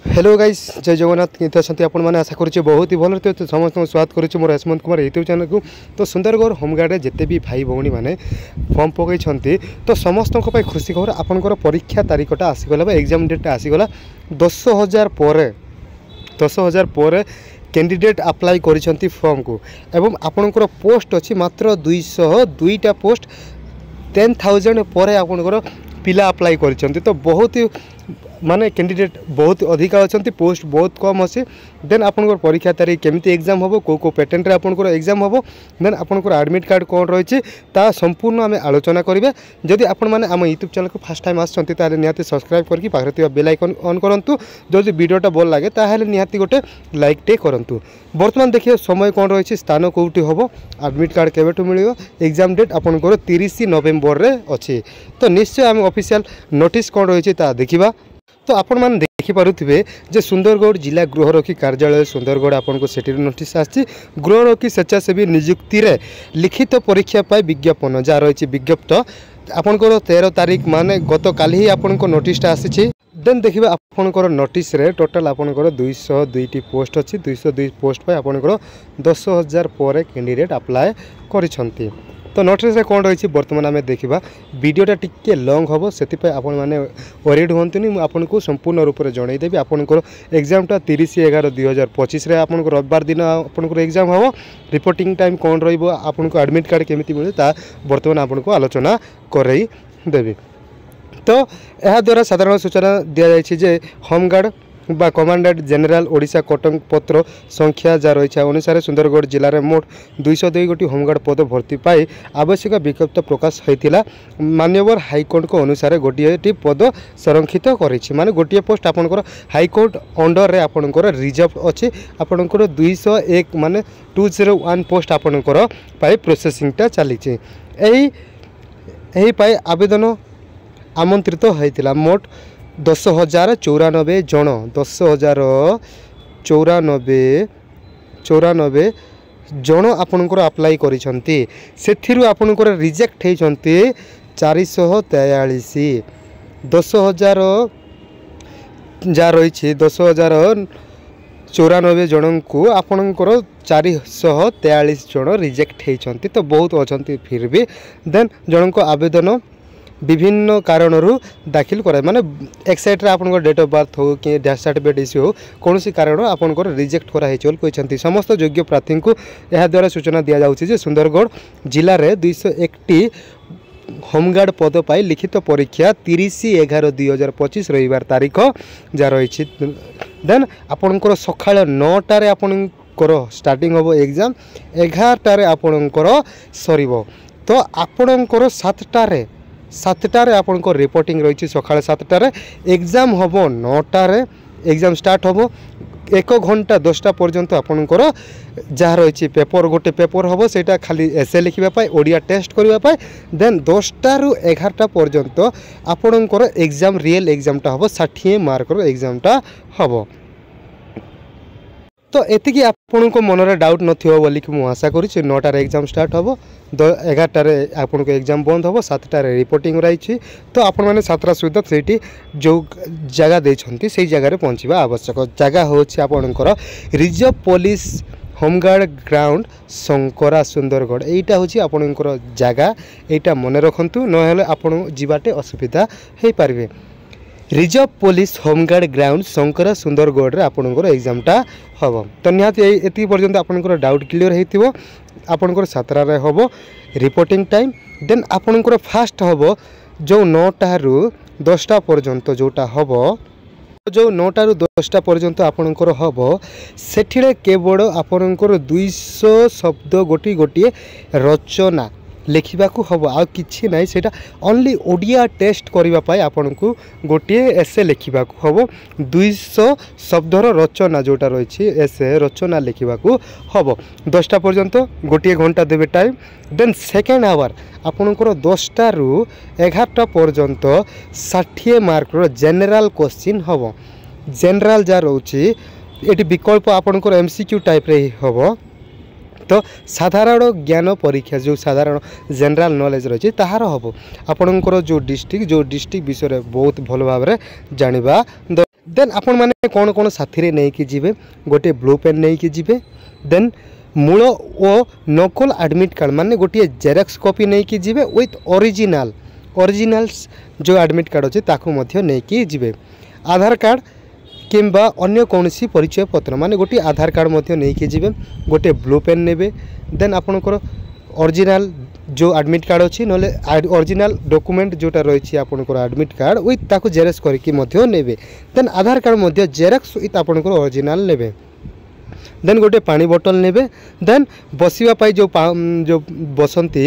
Hello guys जय जगन्नाथ केते असंती आपण माने आशा करूचे बहुत ही भलो तो समस्त स्वागत करूचे मोर हेमंत कुमार यूट्यूब चैनल को। तो सुंदरगढ़ होमगार्ड रे जते भी भाई भौणी माने फॉर्म पकई छंती तो समस्त को खुशी खबर आपनकर परीक्षा तारीखटा आसीगला एग्जाम डेट आसीगला 10,000 पर कैंडिडेट अप्लाई करिसंती फॉर्म को एवं आपनकर पोस्ट अछि मात्र 202टा पोस्ट 10,000 पर आपनकर पिला अप्लाई करिसंती। तो बहुत ही माने कैंडिडेट बहुत अधिका अच्छा पोस्ट बहुत कम अच्छे। देन आपनकर परीक्षा तारीख केमिति एग्जाम हम को पैटर्न रे आपनकर एग्जाम हम देन आपनकर एडमिट कार्ड कौन रही ता संपूर्ण आम आलोचना करिवे। जदि आपण माने आम यूट्यूब चैनल को फर्स्ट टाइम आछंती ताले निहाती सब्सक्राइब करके पाखरे थिबा बेल आइकन ऑन करंतु। जदि वीडियोटा भल लागे ताहेले निहाती गोटे लाइक टे करंतु। वर्तमान देखिए समय कौन रही स्थान कोउटी होबो एडमिट कार्ड केबेठु मिलियो एग्जाम डेट आपनकर 30 नवेम्बर रे अछि। तो निश्चय आम ऑफिशियल नोटिस कौन रही ता देखिबा। तो आपण मैंने देखिपे जे सुंदरगढ़ जिला गृहरक्षी कार्यालय सुंदरगढ़ आपन को सेठी नोटिस आछि गृहरक्षी स्वेच्छासेवी नियुक्ति रे लिखित परीक्षा पाई विज्ञापन जहाँ रही विज्ञप्त आपनकर 13 तारीख माने गत काली ही आपन को नोटिसटा आसी। देन देखिए आपनकर नोटिस रे टोटल आपनकर 202टी पोस्ट अच्छी 202 पोस्ट पाई आपनकर 10,000 पर कैंडिडेट अप्लाई करिसंती। तो नोटिस कौन रही बर्तमान आम देखा वीडियोटा टिके लॉन्ग हम से मैंने वरीड हूँ मुझे आपको संपूर्ण रूप से जनईदेवी। आपंकर एग्जामटा 30/11/2025 आपको रविवार दिन आपंकर एग्जाम हम रिपोर्टिंग टाइम कौन रहा एडमिट कार्ड केमी मिले बर्तमान आपको आलोचना करई देवी। तो यह द्वारा साधारण सूचना दि जाए होमगार्ड बा कमांडेंट जनरल ओडिशा कटक पत्र संख्या जहाँ रही अनुसार सुंदरगढ़ जिले में मोट 202 गोटी होमगार्ड पद भर्ती पाई आवश्यक विज्ञप्ति प्रकाश होता मान्यवर हाईकोर्ट को अनुसार गोटे पद संरक्षित करेछि माने गोटे पोस्ट आपनकर हाईकोर्ट अंडर रे आपनकर रिजर्व अच्छी आपनकर 201 माने 201 पोस्ट आपनकर पाई प्रोसेसिंगटा चली पाई आवेदन आमंत्रित होता मोट 10,094 जन 10,094 जन आपनकर अप्लाई करिसंती सेथिरु आपनकर रिजेक्ट होइसंती 443 10,000 जा रही 10,094 जन को आपनकर 443 जन रिजेक्ट होइसंती। तो बहुत अच्छी फिर भी देन जन को आवेदन विभिन्न कारणरू दाखिल कराए माने एक साइड रे आपन डेट ऑफ बर्थ हो कि डेथ सर्टिफिकेट इश्यू हो कौन सी कारण आपन रिजेक्ट कराई कहते समस्त योग्य प्रार्थी को यह द्वारा सूचना दि जाऊँगी सुंदरगढ़ जिले में 201टी होमगार्ड पद पाई लिखित परीक्षा 30/11/2025 रविवार तारीख जहाँ रही। देन आपनकर सकाळ 9टारे आपनकर स्टार्टिंग हम एग्जाम 11टारे आपनकर सरीबो। तो आपनकर 7टारे आपनको रिपोर्टिंग रही सकाଳେ 7टारे एग्जाम हम 9टारे एग्जाम स्टार्ट हम 1 घंटा 10टा पर्यंत आपनकर जहाँ रही पेपर गोटे पेपर हम सेटा खाली एसे लिखापी ओडिया टेस्ट करने देन 10टारू 11टा पर्यंत आपनकर एग्जाम रियल एग्जामटा हम 60 मार्कर एग्जामटा हम। तो एतिकी आपन को मनरे डाउट नथिबो बोली कि मु आशा करी 9टारे एग्जाम स्टार्ट हम 11टारे आपन को एग्जाम बंद हम 7टारे रिपोर्टिंग रही। तो आपण माने 7टा सुविधा सेठी जो जगह देछंती से जगह रे पहुंचबा आवश्यक जगह होछि आपनकर reserve police home guard ground Shankara Sundargarh एटा होछि आपनकर जगह एटा मने रखंतु नहेले आपण जीवाटे असुविधा हे पारिबे। Reserve police home guard ground Shankara Sundargarh रे आपनकर एग्जामटा हम। तो निहाती एति पर्यंत आपनकर डाउट क्लियर हेतिबो आपनकर 7टारे हम रिपोर्टिंग टाइम देन आपनकर फास्ट हम जो 9टारू 10टा पर्यंत जोटा हम जो 9टारू 10टा पर्यंत आपनकर हम सेठिले केवल आपनकर 200 शब्द गोटे रचना लिखा हम आ कि ना सेटा ओनली ओडिया टेस्ट करने आपन को गोटे एसे लिखा हम 200 शब्दर रचना जोटा रही एसे रचना लिखा हम 10टा पर्यंत गोटे घंटा देवे टाइम। देन सेकेंड आवर आपनकर 10टारू 11टा पर्यंत 60 मार्कर जनरल क्वेश्चन हम जनरल जहाँ रोचे ये विकल्प आपनकर MCQ टाइप रे हम। तो साधारण ज्ञान परीक्षा जो साधारण जनरल नॉलेज रही ताहार हम आपणकर जो डिस्ट्रिक्ट विषय बहुत भल भाव में जाना देन आपण माने कौन कौन साथी नहीं कि जीवे गोटे ब्लू पेन नहीं कि जीवे देन मूल ओ नकल एडमिट कार्ड माने गोटे जेरक्स कॉपी नहीं कि जीवे विथ ओरिजिनल्स जो एडमिट कार्ड अच्छे ताकू मध्य नहीं कि जीवे आधार कार्ड किंबा अन्य कौन सी परिचय पत्र माने गोटे आधार कार्ड मध्य नहीं कि जीवे गोटे ब्लू पेन नेबे देन आपनकर ओरिजिनल जो एडमिट कार्ड अच्छी ना ओरिजिनल डॉक्यूमेंट जोटा रही आपनकर एडमिट कार्ड विथ ताकू जेरक्स करके मध्य नेबे देन आधार कार्ड मध्य जेरक्स विथ आपनकर ओरिजिनल नेबे देन गोटे पानी बोतल नेबे देन बसिबा पाई जो बसंती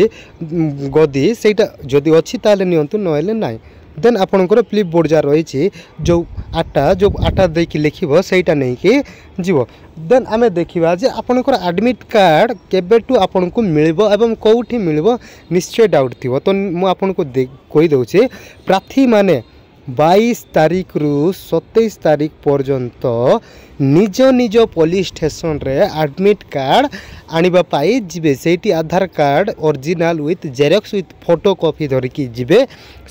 गदी सेटा जदि अच्छी ताले नियंतु नहेले नाइ देन आपनकर फ्लिप बोर्ड जा रही जो आटा देकी लिखिबो सेटा नहीं कि जीवो देन आमे देखिबा जे आपनकर एडमिट कार्ड केबेटू आपनको मिलबो एवं कोठी मिलबो निश्चय डाउट थिबो तो मु आपनको कहि दउछे प्रार्थी माने 22 तारीख रु 27 तारीख पर्यंत निज निज पुलिस स्टेशन रे एडमिट कार्ड आनिबा पाई जिबे सेठी Aadhaar card original with xerox with photo copy धरिकी जिबे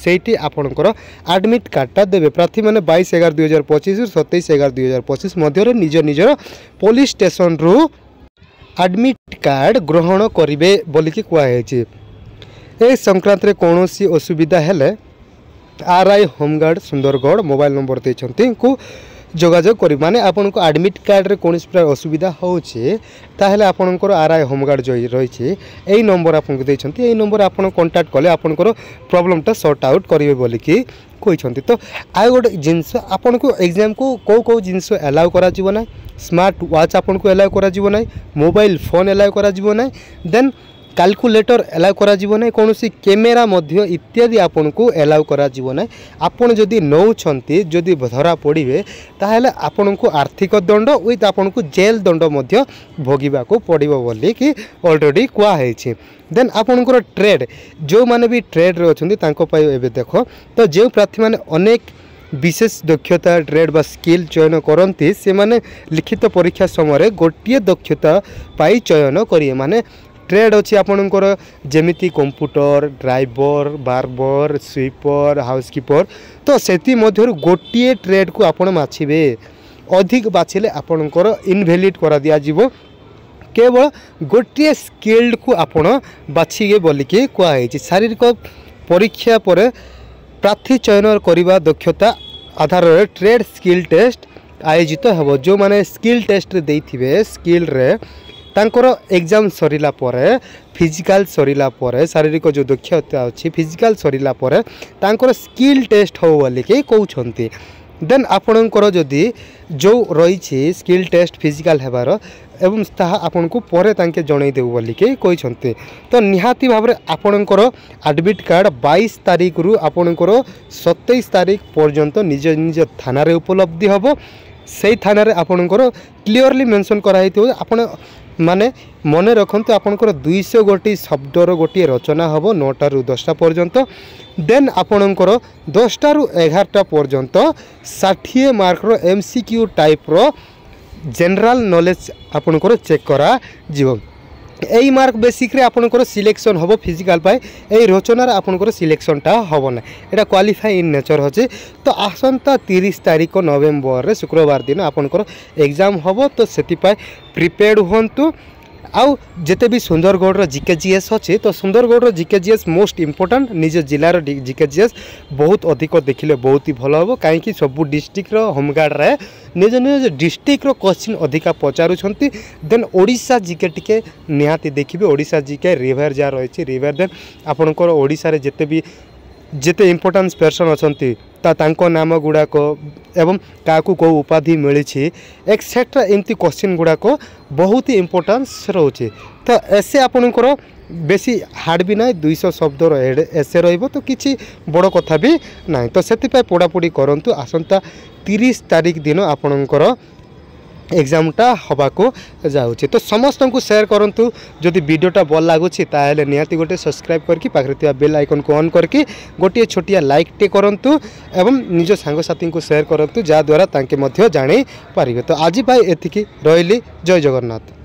सेठी आपनकर एडमिट कार्डटा देबे प्रार्थी माने 22/11/2025 27/11/2025 मध्य निज निज पुलिस स्टेशन रु एडमिट कार्ड ग्रहण करिवे बोलिकी कुआहेछि ए संक्रांत रे कोनोसी असुविधा हेले RI home guard Sundargarh mobile number देछंती को जोगाजोग करी माने आपन को एडमिट कार्ड रे कोन प्रकार असुविधा होचे ताहेले आपन को आरआई होमगार्ड जो रही एई नंबर आपन को देछंती एई नंबर आपन कांटेक्ट कले आपन को प्रॉब्लम टा सॉर्ट आउट करिवे बोली की कहिसंती तो आइ गोटे जिंस आपन को एग्जाम को को जिंस अलाउ करा जीवो ना स्मार्ट वॉच आपन को अलाउ करा जीवो ना मोबाइल फोन अलाउ करा जीवो ना देन कैलकुलेटर अलाउ करा जीवो ना कौन सी कैमेरा मध्य इत्यादि आपन को अलाउ करा जीवो ना आपन जदि नौछंती जदि धरा पड़िबे ताहेले आपन को आर्थिक दंड विथ आपन को जेल दंड मध्य भोगिबा को पड़िबो बोली कि ऑलरेडी कुआ हेछि देन आपन को ट्रेड जो माने भी ट्रेड रे अछंती तांको पाई एबे देखो तो जे प्रार्थी माने अनेक विशेष दक्षता ट्रेड बा स्किल चयन करती से माने लिखित परीक्षा समय गोटे दक्षता पाई चयन करिए माने ट्रेड अच्छी आपणकर जेमिति computer driver barber sweeper housekeeper तो सेति मध्यरु गोटे ट्रेड को आपण बाछिबे अधिक बाछिले आपणकर इनवैलिड करा दिया जीवो केवल गोटे स्किल्ड को आपण बाछिगे बोलिके कुआ हेछि शारीरिक परीक्षा पर प्रार्थी चयन करने दक्षता आधार ट्रेड स्किल टेस्ट आयोजित हेबो जो माने स्किल टेस्ट देइथिबे स्किल रे तांकर एग्जाम सरिला परे फिजिकल सरिला परे शारीरिक जो दक्षता अच्छी फिजिकल सरिला परे तांकर स्किल टेस्ट हो बोली के कहउछंती देन आपणकर जदि जो रही स्किल टेस्ट फिजिकल हेबार एवं ताहा आपन को परे तांके जणै देउ बोली के कहउछंती तो निहाती भाबरे आपणकर एडमिट कार्ड 22 तारीख रु आपणकर 27 तारीख पर्यंत निज निज थाना रे उपलब्धि हबो सेई थाना रे आपणकर क्लियरली मेंशन कराइतो आपण माने मने रखंतु आपणकर 200 गोटी शब्दर गोटी रचना हबो 9टा रु 10टा पर्यंत देन आपणकर 10टा रु 11टा पर्यंत 60 मार्क रो एमसीक्यू टाइप रो जनरल नॉलेज आपणकर चेक करा जीवो एई मार्क बेसिक रे आपणकर सिलेक्शन हबो फिजिकल पाए एई रचनार आपणकर सिलेक्शन टा हबो ना एटा क्वालिफाई इन नेचर होचे तो आसंता 30 तारीख नवेम्बर रे शुक्रवार दिन आपणकर एग्जाम हबो तो सेति पाए प्रिपेयर्ड होंतु आउ जेते भी सुंदरगढ़ जीके जीएस अच्छे तो Sundargarh GK GS most important निज जिलार जीके जीएस बहुत अधिक देखिले बहुत ही भल हम कहीं सबू डिस्ट्रिक्ट होमगार्ड रे निज निज डिस्ट्रिक्ट क्वेश्चन अधिका पचारुछंती देन ओडिशा जीके टिके निहाती देखिबे ओडिशा जीके रिवर जा रही रिवर देन आपनकर ओडिशा रे जेते इम्पोर्टान्स पर्सन अच्छी तांको नाम गुड़ाक एवं क्या कौ उपाधि मिली एक्सेट्रा एमती क्वेश्चन गुड़ाक बहुत ही इम्पोर्टान्स रोचे तो ऐसे आपणकर बेसी हार्ड भी ना 200 शब्दर एसे रहिबो तो किसी बड़ कथा भी ना तो से पढ़ापढ़ी करंतु आसंता 30 तारीख दिन आपणकर एग्जामटा हवाको जाऊँचे तो समस्त को शेयर करूँ जदि वीडियोटा भल लगुच ताहले निहाती गोटे सब्सक्राइब करके पाखरे बेल आइकन को ऑन करके गोटे छोटिया लाइक टे करूँ एवं निज सांगसाथी को शेयर करूँ जहाँद्वारा तांके मध्य जानी पारिबे तो आज एतिकी रहिली जय जगन्नाथ।